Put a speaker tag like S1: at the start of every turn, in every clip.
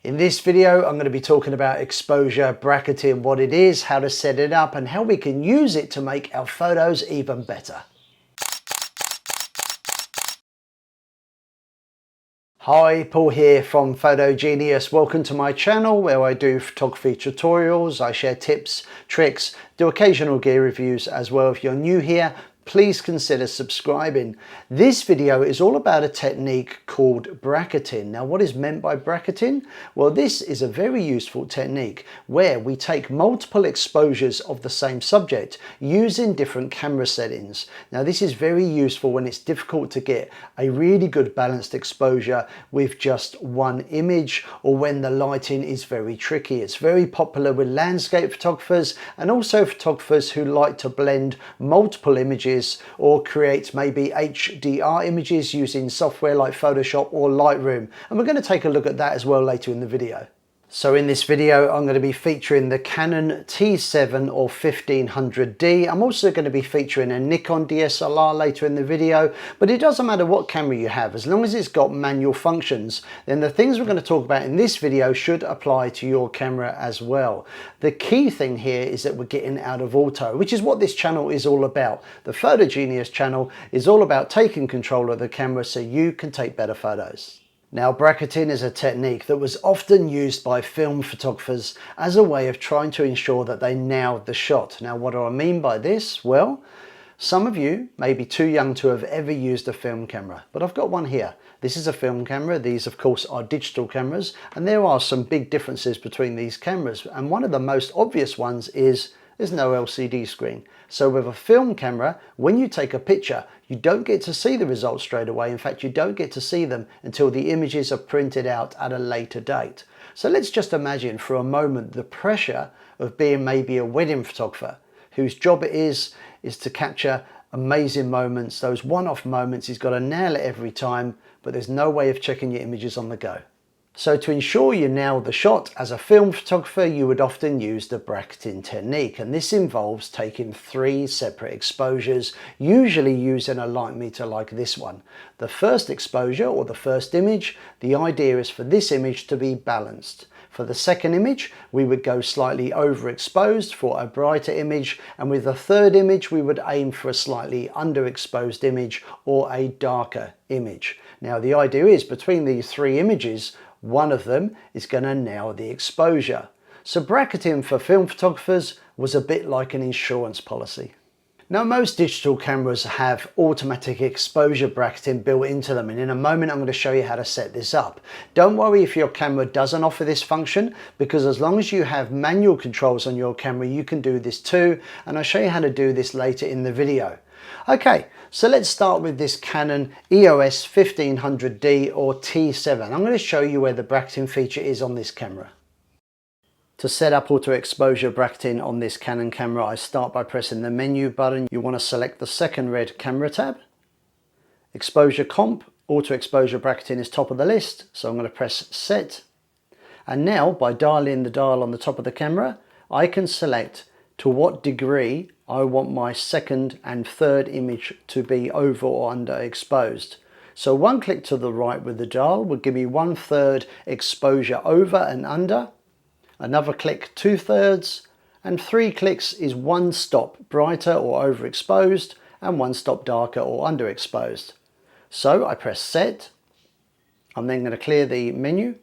S1: In this video, I'm going to be talking about exposure bracketing, what it is, how to set it up, and how we can use it to make our photos even better. Hi, Paul here from Photo Genius. Welcome to my channel where I do photography tutorials. I share tips, tricks, do occasional gear reviews as well. If you're new here, please consider subscribing. This video is all about a technique called bracketing. Now, what is meant by bracketing? Well, this is a very useful technique where we take multiple exposures of the same subject using different camera settings. Now, this is very useful when it's difficult to get a really good balanced exposure with just one image, or when the lighting is very tricky. It's very popular with landscape photographers and also photographers who like to blend multiple images or create maybe HDR images using software like Photoshop or Lightroom. And we're going to take a look at that as well later in the video. So in this video, I'm going to be featuring the Canon T7 or 1500D. I'm also going to be featuring a Nikon DSLR later in the video, but it doesn't matter what camera you have, as long as it's got manual functions, then the things we're going to talk about in this video should apply to your camera as well. The key thing here is that we're getting out of auto, which is what this channel is all about. The Photo Genius channel is all about taking control of the camera so you can take better photos. Now, bracketing is a technique that was often used by film photographers as a way of trying to ensure that they nailed the shot. Now, what do I mean by this? Well, some of you may be too young to have ever used a film camera, but I've got one here. This is a film camera. These, of course, are digital cameras, and there are some big differences between these cameras. And one of the most obvious ones is there's no LCD screen. So with a film camera, when you take a picture, you don't get to see the results straight away. In fact, you don't get to see them until the images are printed out at a later date. So let's just imagine for a moment the pressure of being maybe a wedding photographer whose job it is to capture amazing moments, those one-off moments. He's got to nail it every time, but there's no way of checking your images on the go. So to ensure you nail the shot as a film photographer, you would often use the bracketing technique, and this involves taking 3 separate exposures, usually using a light meter like this one. The first exposure, or the first image, the idea is for this image to be balanced. For the second image, we would go slightly overexposed for a brighter image, and with the third image, we would aim for a slightly underexposed image or a darker image. Now, the idea is between these 3 images, one of them is going to nail the exposure. So bracketing for film photographers was a bit like an insurance policy. Now, most digital cameras have automatic exposure bracketing built into them, and in a moment I'm going to show you how to set this up. Don't worry if your camera doesn't offer this function, because as long as you have manual controls on your camera, you can do this too, and I'll show you how to do this later in the video. Okay, so let's start with this Canon EOS 1500D or T7. I'm going to show you where the bracketing feature is on this camera. To set up auto exposure bracketing on this Canon camera, I start by pressing the menu button. You want to select the second red camera tab. Exposure comp, auto exposure bracketing is top of the list, so I'm going to press set. And now, by dialing the dial on the top of the camera, I can select to what degree I want my second and third image to be over or under exposed. So one click to the right with the dial will give me 1/3 exposure over and under, another click 2/3, and 3 clicks is 1 stop brighter or overexposed and 1 stop darker or underexposed. So I press set. I'm then going to clear the menu,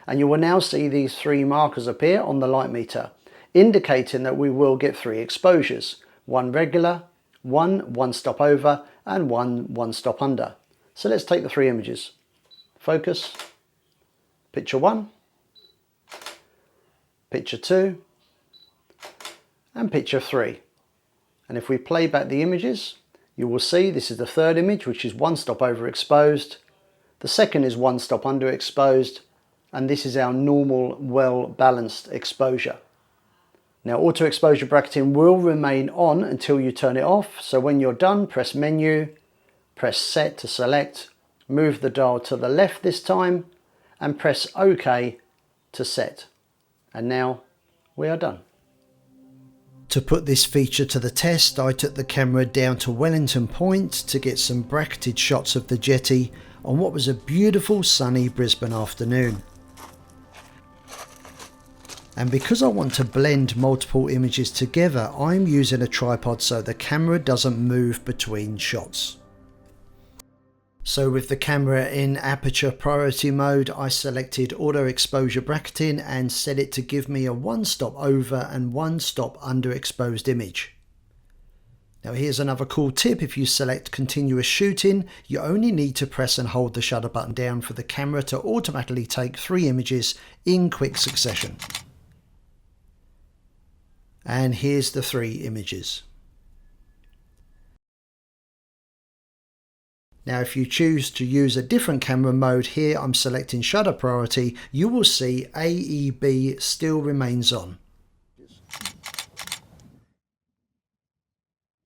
S1: and you will now see these 3 markers appear on the light meter, indicating that we will get 3 exposures, 1 regular, 1 stop over, and 1 stop under. So let's take the 3 images. Focus, picture 1, picture 2, and picture 3. And if we play back the images, you will see this is the third image, which is 1 stop overexposed. The second is 1 stop underexposed, and this is our normal, well-balanced exposure. Now, auto exposure bracketing will remain on until you turn it off. So when you're done, press menu, press set to select, move the dial to the left this time, and press OK to set. And now we are done. To put this feature to the test, I took the camera down to Wellington Point to get some bracketed shots of the jetty on what was a beautiful sunny Brisbane afternoon. And because I want to blend multiple images together, I'm using a tripod so the camera doesn't move between shots. So with the camera in aperture priority mode, I selected auto exposure bracketing and set it to give me a one stop over and one stop underexposed image. Now here's another cool tip: if you select continuous shooting, you only need to press and hold the shutter button down for the camera to automatically take 3 images in quick succession. And here's the 3 images. Now if you choose to use a different camera mode, here I'm selecting shutter priority, you will see AEB still remains on.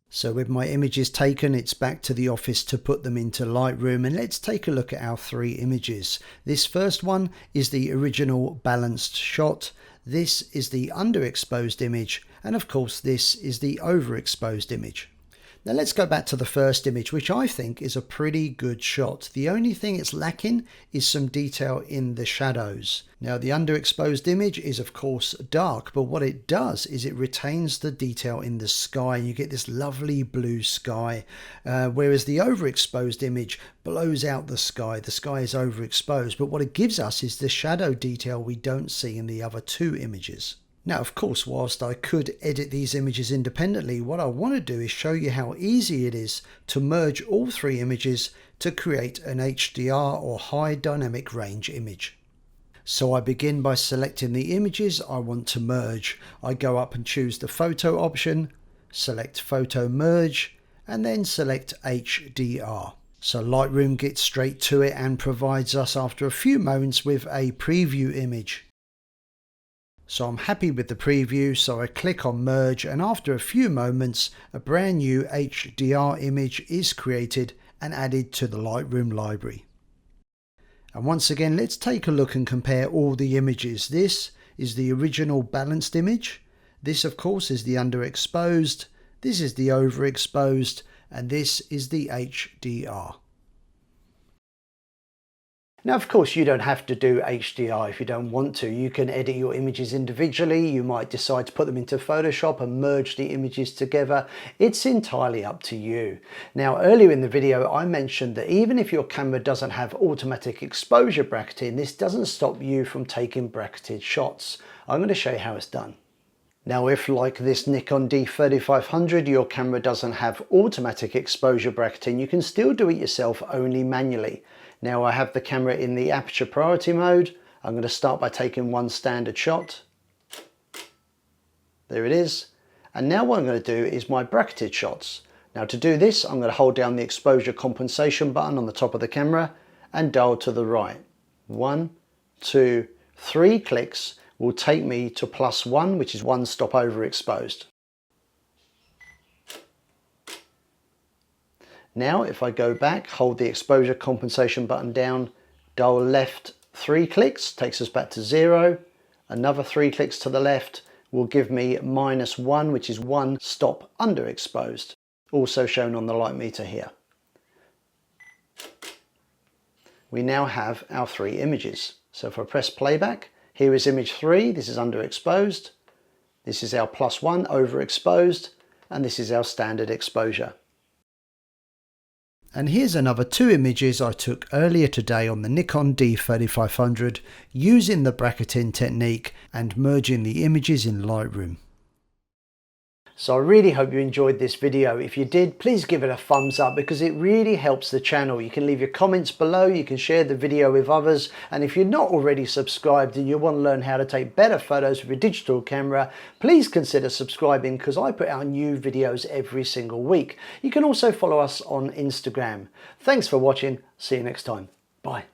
S1: So with my images taken, it's back to the office to put them into Lightroom, and let's take a look at our 3 images. This first one is the original balanced shot, this is the underexposed image, and of course this is the overexposed image. Now let's go back to the first image, which I think is a pretty good shot. The only thing it's lacking is some detail in the shadows. Now the underexposed image is of course dark, but what it does is it retains the detail in the sky and you get this lovely blue sky, whereas the overexposed image blows out the sky. The sky is overexposed, but what it gives us is the shadow detail we don't see in the other 2 images. Now, of course, whilst I could edit these images independently, what I want to do is show you how easy it is to merge all 3 images to create an HDR or high dynamic range image. So I begin by selecting the images I want to merge. I go up and choose the photo option, select photo merge, and then select HDR. So Lightroom gets straight to it and provides us after a few moments with a preview image. So I'm happy with the preview, so I click on merge, and after a few moments a brand new HDR image is created and added to the Lightroom library. And once again, let's take a look and compare all the images. This is the original balanced image, this of course is the underexposed, this is the overexposed, and this is the HDR. Now, of course, you don't have to do HDR if you don't want to. You can edit your images individually. You might decide to put them into Photoshop and merge the images together. It's entirely up to you. Now, earlier in the video, I mentioned that even if your camera doesn't have automatic exposure bracketing, this doesn't stop you from taking bracketed shots. I'm going to show you how it's done. Now, if like this Nikon D3500, your camera doesn't have automatic exposure bracketing, you can still do it yourself, only manually. Now I have the camera in the aperture priority mode. I'm going to start by taking one standard shot. There it is. And now what I'm going to do is my bracketed shots. Now to do this, I'm going to hold down the exposure compensation button on the top of the camera and dial to the right. 1, 2, 3 clicks will take me to +1, which is one stop overexposed. Now if I go back, hold the exposure compensation button down, dial left 3 clicks, takes us back to 0. Another 3 clicks to the left will give me -1, which is one stop underexposed, also shown on the light meter here. We now have our 3 images. So if I press playback, here is image 3, this is underexposed, this is our +1 overexposed, and this is our standard exposure. And here's another 2 images I took earlier today on the Nikon D3500 using the bracketing technique and merging the images in Lightroom. So I really hope you enjoyed this video. If you did, please give it a thumbs up because it really helps the channel. You can leave your comments below, you can share the video with others, and if you're not already subscribed and you want to learn how to take better photos with your digital camera, please consider subscribing because I put out new videos every single week. You can also follow us on Instagram. Thanks for watching. See you next time. Bye.